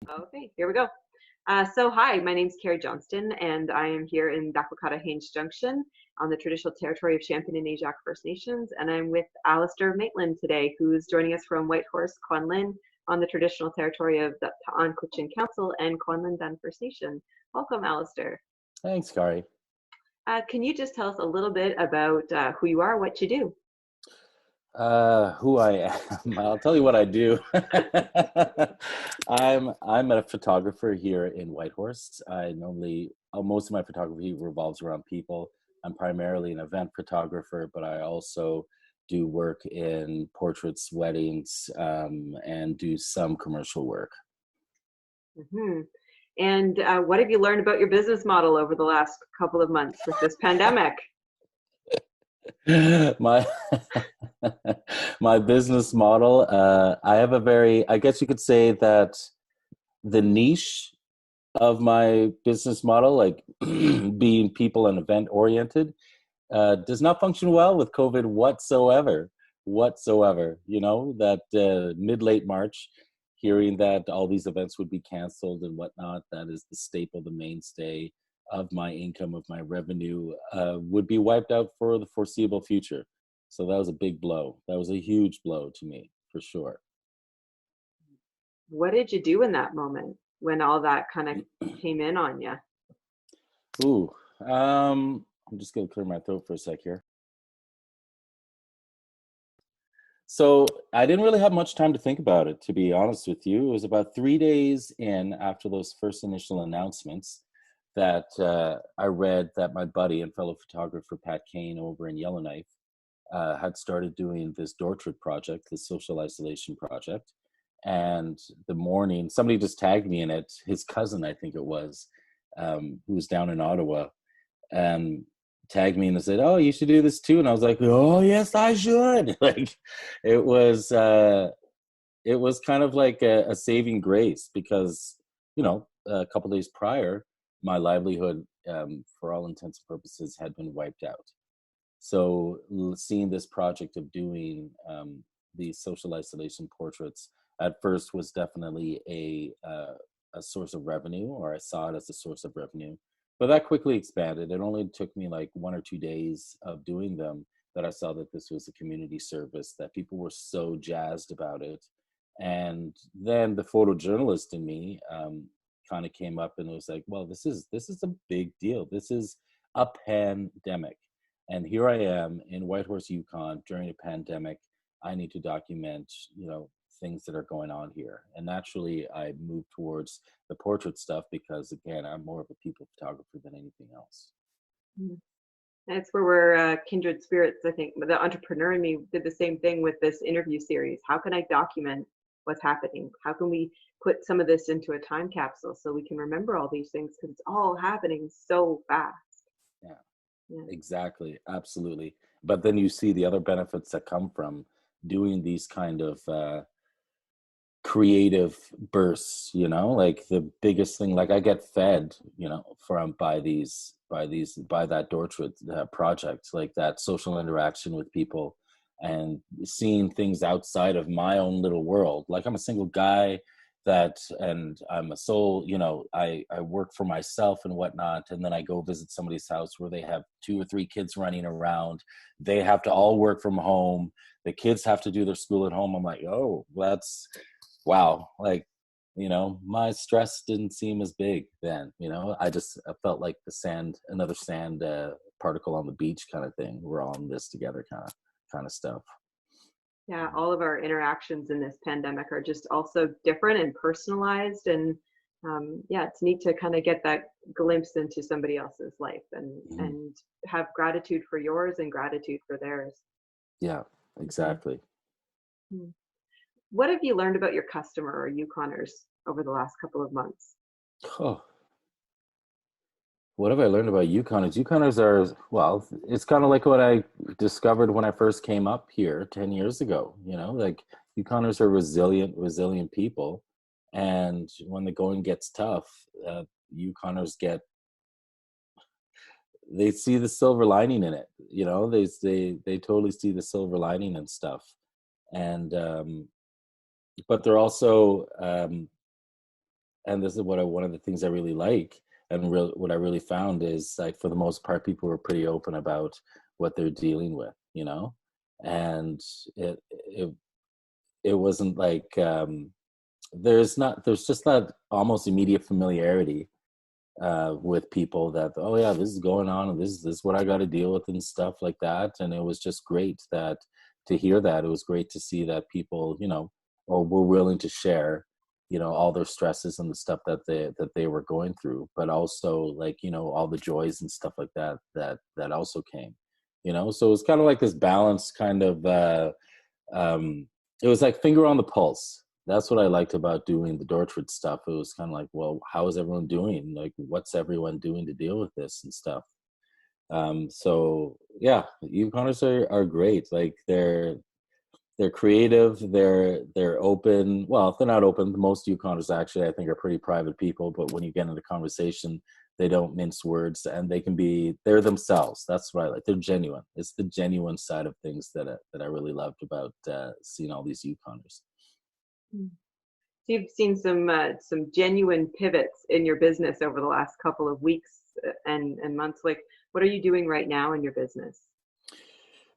Okay, here we go. Hi, my name's Carrie Johnston, and I am here in Dakwakata Haines Junction on the traditional territory of Champion and Ajax First Nations, and I'm with Alistair Maitland today, who's joining us from Whitehorse, Quanlin, on the traditional territory of the Ta'an Cochin Council and Quanlin Dan First Nation. Welcome, Alistair. Thanks, Kari. Can you just tell us a little bit about who you are, what you do? Who I am, I'll tell you what I do. I'm a photographer here in Whitehorse. Most of my photography revolves around people. I'm primarily an event photographer, but I also do work in portraits, weddings, and do some commercial work. Mm-hmm. And what have you learned about your business model over the last couple of months with this pandemic? my my business model, I guess you could say that the niche of my business model, like being people and event oriented, does not function well with COVID whatsoever. That mid-late March, hearing that all these events would be canceled and whatnot, that is the staple, the mainstay of my income, of my revenue, would be wiped out for the foreseeable future. So that was a big blow. That was a huge blow to me, for sure. What did you do in that moment when all that kind of came in on you? Ooh, I'm just gonna clear my throat for a sec here. So I didn't really have much time to think about it, to be honest with you. It was about 3 days in after those first initial announcements that I read that my buddy and fellow photographer Pat Kane over in Yellowknife had started doing this Doortraits project, this social isolation project. And the morning, somebody just tagged me in it, his cousin, I think it was, who was down in Ottawa, and tagged me and said, "Oh, you should do this too." And I was like, "Oh, yes, I should." Like, it was kind of like a saving grace because, a couple days prior, my livelihood, for all intents and purposes, had been wiped out. So seeing this project of doing these social isolation portraits at first was definitely a source of revenue, or I saw it as a source of revenue. But that quickly expanded. It only took me like 1 or 2 days of doing them that I saw that this was a community service, that people were so jazzed about it. And then the photojournalist in me kind of came up and was like, well, this is a big deal. This is a pandemic. And here I am in Whitehorse, Yukon during a pandemic. I need to document, things that are going on here. And naturally, I moved towards the portrait stuff because, again, I'm more of a people photographer than anything else. That's where we're kindred spirits, I think. The entrepreneur in me did the same thing with this interview series. How can I document what's happening? How can we put some of this into a time capsule so we can remember all these things, because it's all happening so fast. Yeah, exactly. Absolutely. But then you see the other benefits that come from doing these kind of creative bursts, like the biggest thing, like I get fed, by that Doortraits project, like that social interaction with people and seeing things outside of my own little world. Like, I'm a single guy and I'm a soul, I work for myself and whatnot. And then I go visit somebody's house where they have 2 or 3 kids running around. They have to all work from home. The kids have to do their school at home. I'm like, oh, wow. Like, my stress didn't seem as big then, I felt like another sand particle on the beach kind of thing. We're all in this together kind of stuff. Yeah, all of our interactions in this pandemic are just also different and personalized. And it's neat to kind of get that glimpse into somebody else's life and have gratitude for yours and gratitude for theirs. Yeah, exactly. Mm-hmm. What have you learned about your customer or Yukoners over the last couple of months? Oh. What have I learned about Yukoners? Yukoners are, well, it's kind of like what I discovered when I first came up here 10 years ago. Like, Yukoners are resilient people. And when the going gets tough, Yukoners they see the silver lining in it. They totally see the silver lining and stuff. And, but they're also, and this is one of the things I really like, and what I really found is, like, for the most part, people were pretty open about what they're dealing with, and it it wasn't like, there's just not almost immediate familiarity with people that, oh yeah, this is going on, and this is what I got to deal with and stuff like that. And it was just great that to hear that. It was great to see that people, or were willing to share, all their stresses and the stuff that they were going through, but also, like, all the joys and stuff like that also came, so it was kind of like this balance kind of, it was like finger on the pulse. That's what I liked about doing the Doortraits stuff. It was kind of like, well, how is everyone doing? Like, what's everyone doing to deal with this and stuff? So yeah, Yukoners are great. Like, they're creative. They're open. Well, if they're not open, most Yukoners actually, I think, are pretty private people. But when you get into conversation, they don't mince words, and they're themselves. That's what I like. They're genuine. It's the genuine side of things that I really loved about seeing all these Yukoners. So you've seen some genuine pivots in your business over the last couple of weeks and months. Like, what are you doing right now in your business?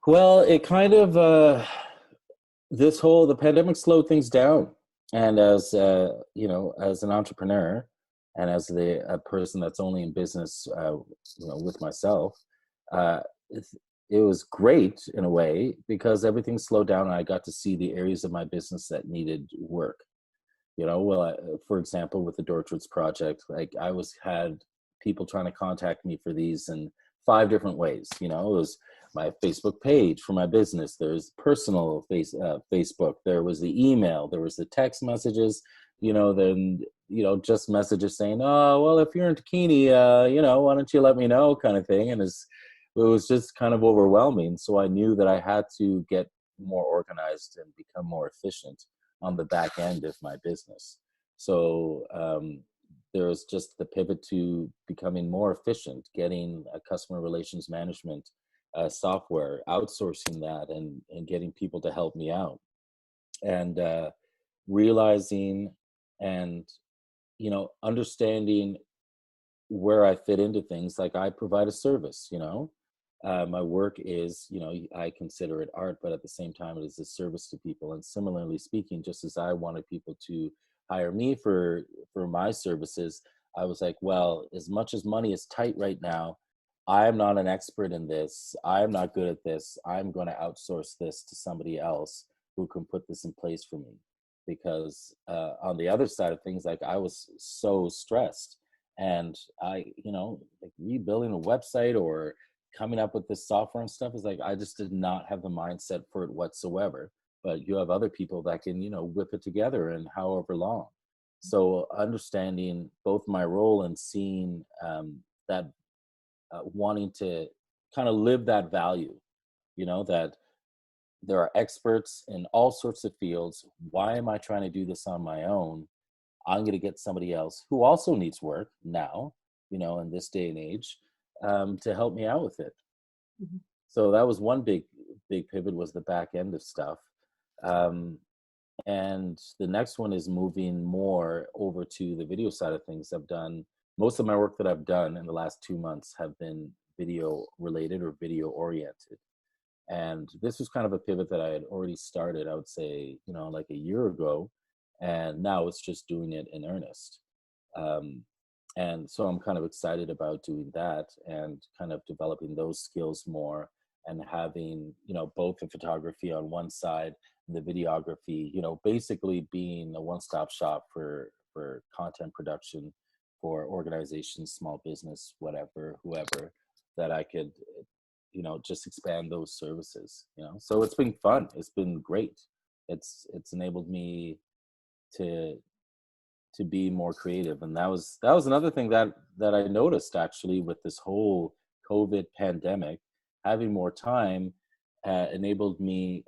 Well, it kind of the pandemic slowed things down, and as as an entrepreneur, and as a person that's only in business, with myself, uh, it, it was great in a way because everything slowed down, and I got to see the areas of my business that needed work. For example, with the Doortraits project, like, had people trying to contact me for these in 5 different ways. It was my Facebook page for my business. There's personal Facebook. There was the email. There was the text messages. Then just messages saying, "Oh, well, if you're in Takini, why don't you let me know," kind of thing. And it was just kind of overwhelming. So I knew that I had to get more organized and become more efficient on the back end of my business. So there was just the pivot to becoming more efficient, getting a customer relations management software, outsourcing that, and getting people to help me out, and realizing and understanding where I fit into things. Like, I provide a service. My work is, I consider it art, but at the same time, it is a service to people. And similarly speaking, just as I wanted people to hire me for my services, I was like, well, as much as money is tight right now, I'm not an expert in this. I'm not good at this. I'm going to outsource this to somebody else who can put this in place for me. Because on the other side of things, like, I was so stressed, and like, rebuilding a website or coming up with this software and stuff is like, I just did not have the mindset for it whatsoever. But you have other people that can, whip it together in however long. So understanding both my role and seeing that, wanting to kind of live that value, that there are experts in all sorts of fields. Why am I trying to do this on my own? I'm going to get somebody else who also needs work now, in this day and age, to help me out with it. Mm-hmm. So that was one big pivot, was the back end of stuff. And the next one is moving more over to the video side of things. Most of my work that I've done in the last 2 months have been video related or video oriented. And this was kind of a pivot that I had already started, I would say, like a year ago. And now it's just doing it in earnest. And so I'm kind of excited about doing that and kind of developing those skills more, and having, both the photography on one side and the videography, basically being a one-stop shop for content production for organizations, small business, whatever, whoever, that I could, just expand those services, So it's been fun. It's been great. It's enabled me to be more creative. And that was another thing that I noticed, actually, with this whole COVID pandemic. Having more time enabled me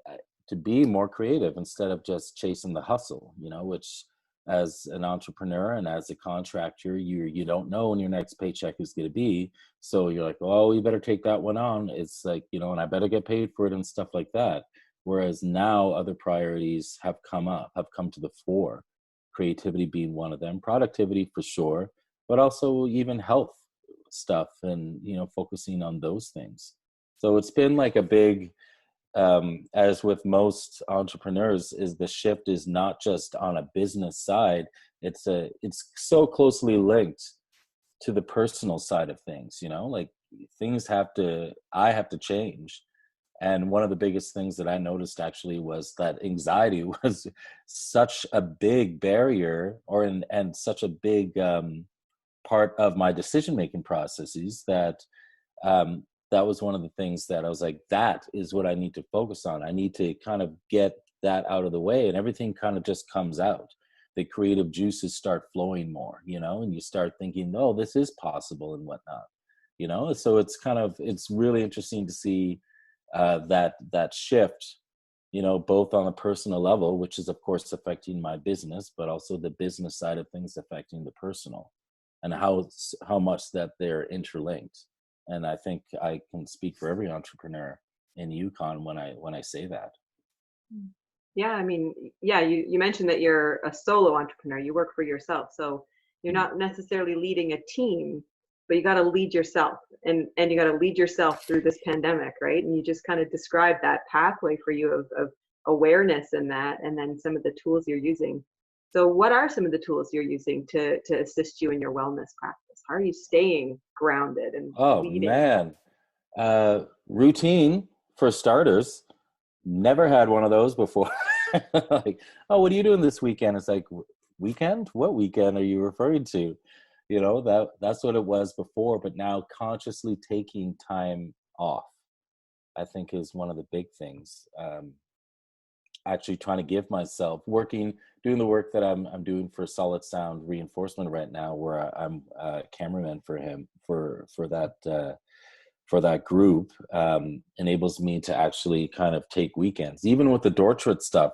to be more creative instead of just chasing the hustle, which, as an entrepreneur and as a contractor, you don't know when your next paycheck is going to be. So you're like, oh, you better take that one on. It's like, and I better get paid for it and stuff like that. Whereas now other priorities have come to the fore. creativity being one of them, productivity for sure, but also even health stuff and, focusing on those things. So it's been like a big, as with most entrepreneurs, is the shift is not just on a business side. It's so closely linked to the personal side of things, like I have to change. And one of the biggest things that I noticed actually was that anxiety was such a big barrier and such a big part of my decision-making processes that was one of the things that I was like, that is what I need to focus on. I need to kind of get that out of the way, and everything kind of just comes out. The creative juices start flowing more, and you start thinking, oh, this is possible and whatnot, So it's really interesting to see that shift, both on a personal level, which is of course affecting my business, but also the business side of things affecting the personal, and how much that they're interlinked. And I think I can speak for every entrepreneur in Yukon when I say that. Yeah, I mean, yeah, you mentioned that you're a solo entrepreneur. You work for yourself, so you're not necessarily leading a team, but you got to lead yourself, and you got to lead yourself through this pandemic, right? And you just kind of described that pathway for you of awareness in that, and then some of the tools you're using. So what are some of the tools you're using to assist you in your wellness practice? How are you staying grounded and leading? Man, routine for starters. Never had one of those before. Like, oh, what are you doing this weekend? It's like, weekend? What weekend are you referring to? That's what it was before, but now consciously taking time off, I think, is one of the big things. Actually trying to give myself doing the work that I'm doing for Solid Sound Reinforcement right now, where I'm a cameraman for him for that group, enables me to actually kind of take weekends. Even with the Doortraits stuff,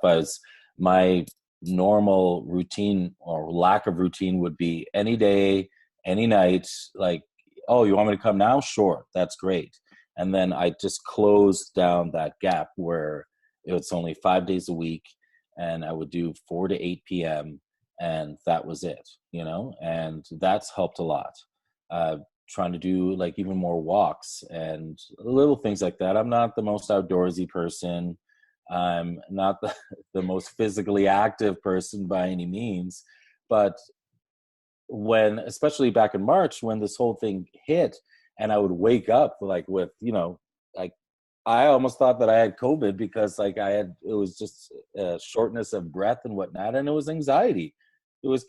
my normal routine or lack of routine would be any day, any night, like, oh, you want me to come now? Sure, that's great. And then I just closed down that gap where it's only 5 days a week, and I would do 4 to 8 p.m. and that was it, and that's helped a lot. Trying to do like even more walks and little things like that. I'm not the most outdoorsy person. I'm not the most physically active person by any means, but especially back in March, when this whole thing hit, and I would wake up like with, like, I almost thought that I had COVID because like it was just shortness of breath and whatnot. And it was anxiety. It was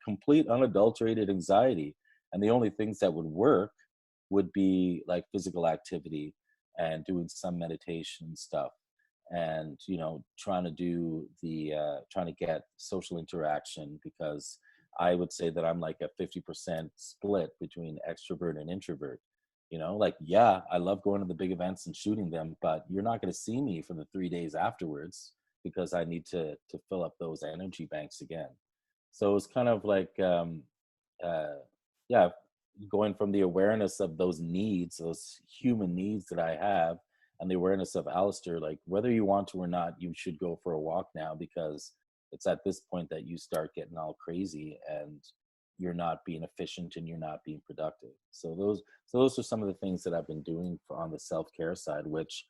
complete unadulterated anxiety. And the only things that would work would be like physical activity and doing some meditation stuff, and, trying to get social interaction, because I would say that I'm like a 50% split between extrovert and introvert. Like, yeah, I love going to the big events and shooting them, but you're not going to see me for the 3 days afterwards because I need to fill up those energy banks again. So it's kind of like, yeah, going from the awareness of those needs, those human needs that I have, and the awareness of Alistair, like, whether you want to or not, you should go for a walk now, because it's at this point that you start getting all crazy and you're not being efficient and you're not being productive. So those are some of the things that I've been doing on the self-care side, which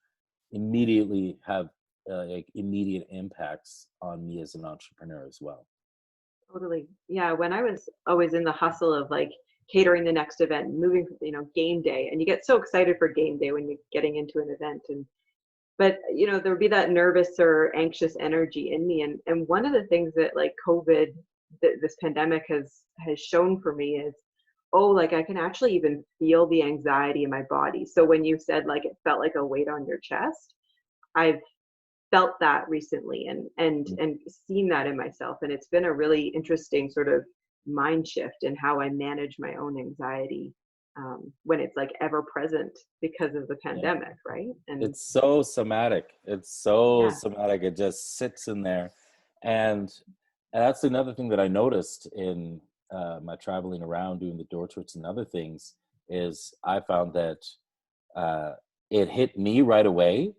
immediately have like immediate impacts on me as an entrepreneur as well. Totally. Yeah. When I was always in the hustle of like catering the next event, moving, game day, and you get so excited for game day when you're getting into an event, but there would be that nervous or anxious energy in me. And one of the things that like COVID, this pandemic has shown for me is, oh, like I can actually even feel the anxiety in my body. So when you said like it felt like a weight on your chest, I've felt that recently and seen that in myself. And it's been a really interesting sort of mind shift in how I manage my own anxiety when it's like ever present because of the pandemic, right? And it's so somatic. Yeah. Somatic. It just sits in there. And that's another thing that I noticed in my traveling around doing the Doortraits and other things, is I found that it hit me right away.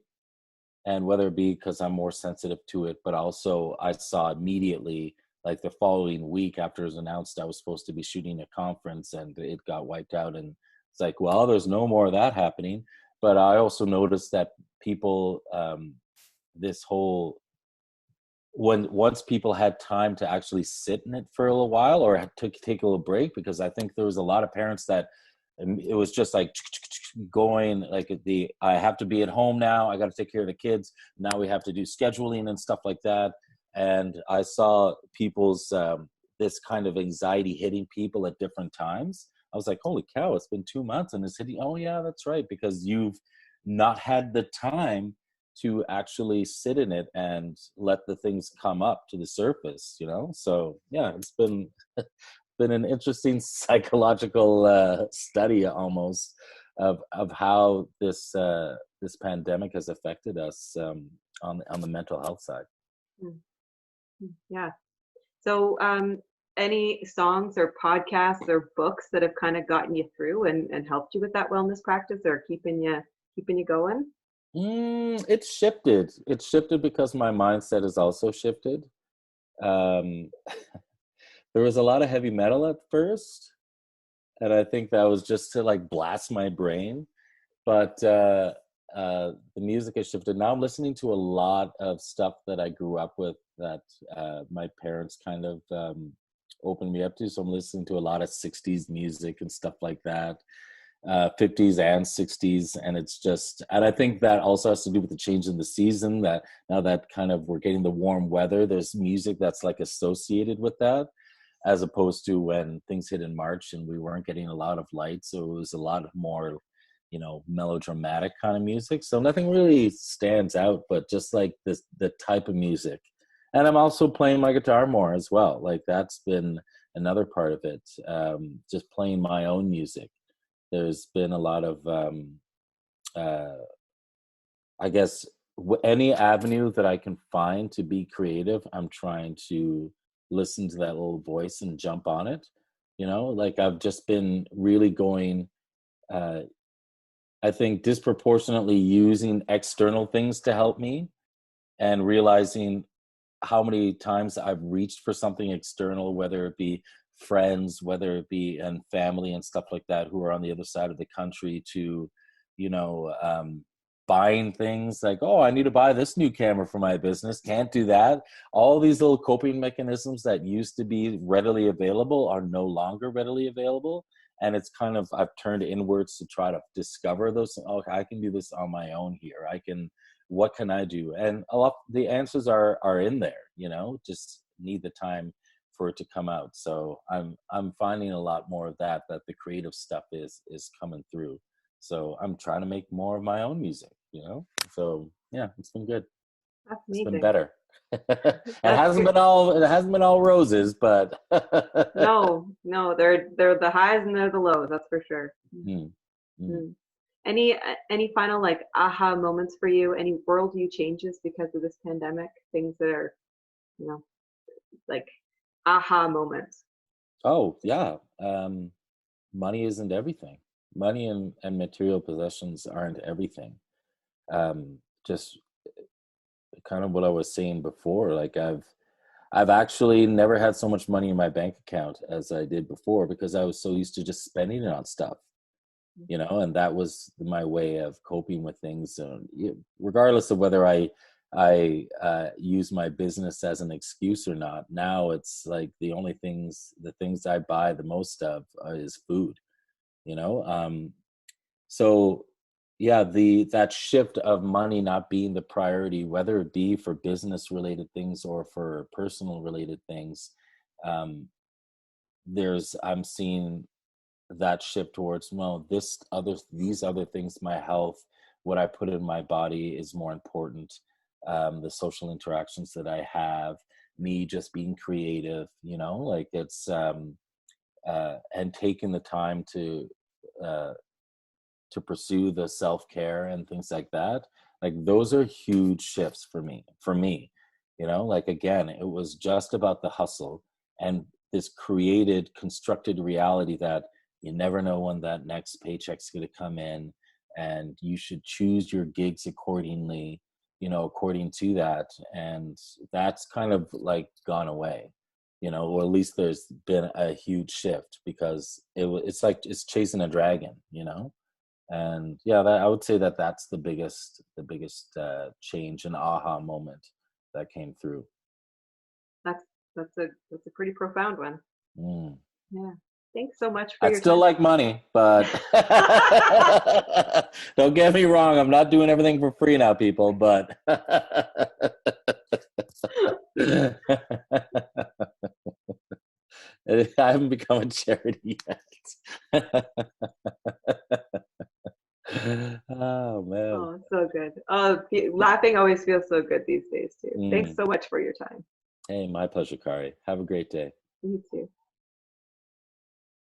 And whether it be because I'm more sensitive to it, but also I saw immediately like the following week after it was announced I was supposed to be shooting a conference, and it got wiped out. And it's like, well, there's no more of that happening. But I also noticed that people, this whole, once people had time to actually sit in it for a little while, or had to take a little break, because I think there was a lot of parents that it was just like going like I have to be at home now, I got to take care of the kids now, we have to do scheduling and stuff like that. And I saw people's this kind of anxiety hitting people at different times. I was like, holy cow, it's been 2 months and it's hitting. Oh yeah, that's right, because you've not had the time to actually sit in it and let the things come up to the surface, So yeah, it's been been an interesting psychological study almost of how this this pandemic has affected us on the mental health side. Yeah. So any songs or podcasts or books that have kind of gotten you through and helped you with that wellness practice, or keeping you going? It's shifted. It's shifted because my mindset has also shifted. Um, there was a lot of heavy metal at first, and I think that was just to like blast my brain. But the music has shifted. Now I'm listening to a lot of stuff that I grew up with, that my parents kind of opened me up to. So I'm listening to a lot of 60s music and stuff like that. 50s and 60s, and it's just, and I think that also has to do with the change in the season, that now that kind of we're getting the warm weather, there's music that's like associated with that, as opposed to when things hit in March and we weren't getting a lot of light, so it was a lot more melodramatic kind of music. So nothing really stands out, but just like this, the type of music. And I'm also playing my guitar more as well. Like that's been another part of it, just playing my own music. There's been a lot of, I guess, any avenue that I can find to be creative, I'm trying to listen to that little voice and jump on it. Like I've just been really going, I think, disproportionately using external things to help me, and realizing how many times I've reached for something external, whether it be friends, whether it be and family and stuff like that, who are on the other side of the country, to, buying things like, oh, I need to buy this new camera for my business. Can't do that. All these little coping mechanisms that used to be readily available are no longer readily available. And it's kind of, I've turned inwards to try to discover those. Oh, I can do this on my own here. What can I do? And a lot, the answers are in there, just need the time for it to come out. So I'm finding a lot more of that the creative stuff is coming through. So I'm trying to make more of my own music. So yeah, it's been good. That's It's been amazing. better. It That's hasn't good. been all roses, but No, they're the highs and they're the lows, that's for sure. Mm, mm. Mm. Any final like aha moments for you? Any worldview changes because of this pandemic? Things that are, you know, like aha moments. Oh yeah. Money isn't everything. Money and material possessions aren't everything. Just kind of what I was saying before, like I've actually never had so much money in my bank account as I did before, because I was so used to just spending it on stuff, and that was my way of coping with things, regardless of whether I use my business as an excuse or not. Now it's like the things I buy the most of is food, you know so yeah, that shift of money not being the priority, whether it be for business related things or for personal related things, um I'm seeing that shift towards, well, these other things, my health, what I put in my body is more important. The social interactions that I have, me just being creative, like it's and taking the time uh to pursue the self-care and things like that. Like those are huge shifts for me. Like again, it was just about the hustle and this constructed reality that you never know when that next paycheck's going to come in, and you should choose your gigs accordingly, according to that. And that's kind of like gone away. or at least there's been a huge shift, because it's like it's chasing a dragon, and yeah, I would say that that's the biggest change and aha moment that came through. That's that's a pretty profound one. Mm. Yeah. Thanks so much for I'd your still time. like money, but don't get me wrong, I'm not doing everything for free now, people, but I haven't become a charity yet. Oh, man. Oh, so good. Oh, laughing always feels so good these days too. Thanks Mm. so much for your time. Hey, my pleasure, Kari. Have a great day. You too.